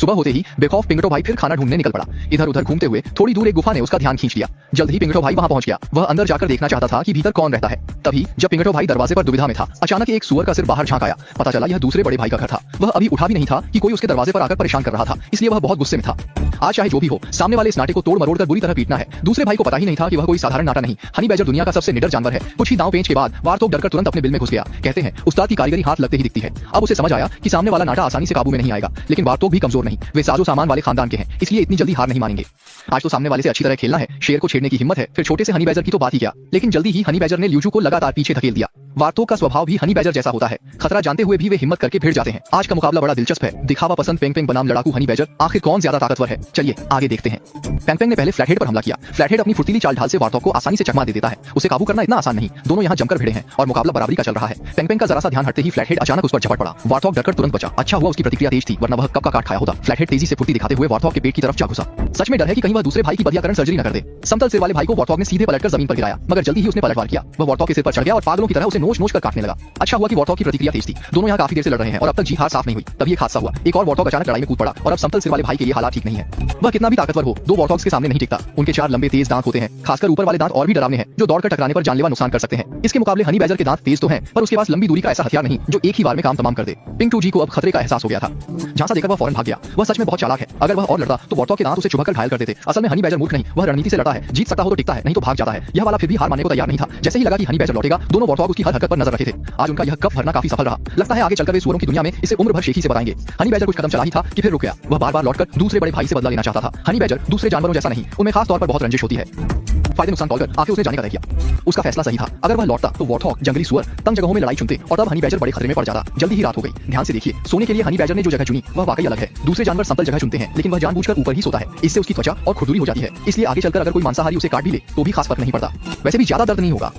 सुबह होते ही बेखौफ पिंगटो भाई फिर खाना ढूंढने निकल पड़ा। इधर उधर घूमते हुए थोड़ी दूर एक गुफा ने उसका ध्यान खींच लिया। जल्द ही पिंगटो भाई वहां पहुंच गया। वह अंदर जाकर देखना चाहता था कि भीतर कौन रहता है। तभी जब पिंगटो भाई दरवाजे पर दुविधा में था, अचानक एक सुअर का सिर बाहर झांक आया। पता चला यह दूसरे बड़े भाई का घर था। वह अभी उठा भी नहीं था कि कोई उसके दरवाजे पर आकर परेशान कर रहा था, इसलिए वह बहुत गुस्से में था। आज चाहे जो भी हो, सामने वाले इस नाटे को तोड़ मरोड़ कर बुरी तरह पीटना है। दूसरे भाई को पता ही नहीं था कि वह कोई साधारण नाटा नहीं, हनी बैजर दुनिया का सबसे निडर जानवर है। कुछ ही दांव पेंच के बाद वारथोक डरकर तुरंत अपने बिल में घुस गया। कहते हैं उस्ताद की कारीगरी हाथ लगते ही दिखती है। अब उसे समझ आया कि सामने वाला नाटा आसानी से काबू में नहीं आएगा, लेकिन वारथोक भी कमजोर नहीं, वे साजो सामान वाले खानदान के हैं, इसलिए इतनी जल्दी हार नहीं मानेंगे। आज तो सामने वाले से अच्छी तरह खेलना है। शेर को छेड़ने की हिम्मत है, फिर छोटे से हनी बैजर की तो बात ही क्या। लेकिन जल्दी ही हनी बैजर ने ल्यूचू को लगातार पीछे धकेल दिया। वारथोक का स्वभाव भी हनी बैजर जैसा होता है, खतरा जानते हुए भी वे हिम्मत करके भिड़ जाते हैं। आज का मुकाबला बड़ा दिलचस्प है। दिखावा पसंद पेंग पेंग बनाम लड़ाकू हनी बैजर, आखिर कौन ज्यादा ताकतवर है, चलिए आगे देखते हैं। पेंग पेंग ने पहले फ्लैट हेड पर हमला किया। फ्लैट हेड अपनी फुर्तीली चाल ढाल से वारथोक को आसानी से चकमा दे देता है। उसे काबू करना इतना आसान नहीं। दोनों यहाँ जमकर भिड़े हैं और मुकाबला बराबरी का चल रहा है। पेंग पेंग का जरा सा ध्यान हटते ही फ्लैट हेड अचानक उस पर झपट पड़ा। वारथोक डरकर तुरंत बचा। अच्छा हुआ उसकी प्रतिक्रिया तेज थी, वरना वह कब का काट खाया होता। फ्लैट हेड तेजी से फुर्ती दिखाते हुए वारथोक के पेट की तरफ जा घुसा। सच में डर है कि कहीं वह दूसरे भाई की बदियाकरण सर्जरी न कर दे। समतल सिर वाले भाई को वारथोक ने सीधे पलटकर जमीन पर गिराया, मगर जल्दी ही उसने पलटवार किया। वह वारथोक के सिर पर चढ़ गया और पागलों की तरह उसे नोच नोच कर काटने लगा। अच्छा हुआ कि वारथोक की प्रतिक्रिया तेज थी। दोनों यहाँ काफी देर से लड़ रहे हैं और अब तक जीत हार साफ नहीं हुई। तभी एक हादसा हुआ। एक और वारथोक अचानक लड़ाई में कूद पड़ा और अब समतल सिर वाले भाई के लिए हालात ठीक नहीं है। वह कितना भी ताकतवर हो, दो वारथोक्स के सामने नहीं टिकता। उनके चार लंबे तेज दांत होते हैं, खासकर ऊपर वाले दांत और भी डरावने हैं, जो दौड़कर टकराने पर जानलेवा नुकसान कर सकते हैं। इसके मुकाबले हनी बैजर के दांत तेज तो हैं, पर उसके पास लंबी दूरी का ऐसा हथियार नहीं जो एक ही बार में काम तमाम कर दे। पिंटू जी को अब खतरे का एहसास हो गया था। झांसा देकर वह फौरन भाग गया। वह सच में बहुत चालाक है। अगर वह और लड़ता तो वारथोक के दांत उसे चुभकर घायल कर देते। असल में हनी बैजर मूर्ख नहीं, वह रणनीति से लड़ता है। जीत सकता हो तो टिकता है, नहीं तो भाग जाता है। यह वाला फिर भी हार मानने को तैयार नहीं था। जैसे ही लगा कि हनी बैजर लौटेगा, दोनों वारथोक उसकी हर हरकत पर नजर रखे थे। आज उनका यह कप भरना काफी सफल रहा। लगता है आगे चलकर वे सुअरों की दुनिया में इसे उम्र भर शेखी से बताएंगे। हनी बैजर कुछ कदम चला ही था कि फिर रुक गया। वह बार-बार लौटकर दूसरे बड़े भाई से बदला लेना चाहता था। हनी बैजर दूसरे जानवरों जैसा नहीं, उनमें खास तौर पर बहुत रंजिश होती है। फायदे नुकसान तौलकर आखिर उसने जाने का तय किया। उसका फैसला सही था। अगर वह लौटता तो वारथोक जंगली सुअर तंग जगहों में लड़ाई चुनते और तब हनी बैजर बड़े खतरे में पड़ जाता। जल्दी ही रात हो गई। ध्यान से देखिए, सोने के लिए हनी बैजर ने जो जगह चुनी वह वाकई अलग है। दूसरे जानवर समतल जगह चुनते हैं, लेकिन वह जानबूझकर ऊपर ही सोता है। इससे उसकी त्वचा और खुरदुरी हो जाती है। इसलिए आगे चलकर अगर कोई मांसाहारी उसे काट भी ले तो भी खास फर्क नहीं पड़ता। वैसे भी ज्यादा दर्द नहीं होगा।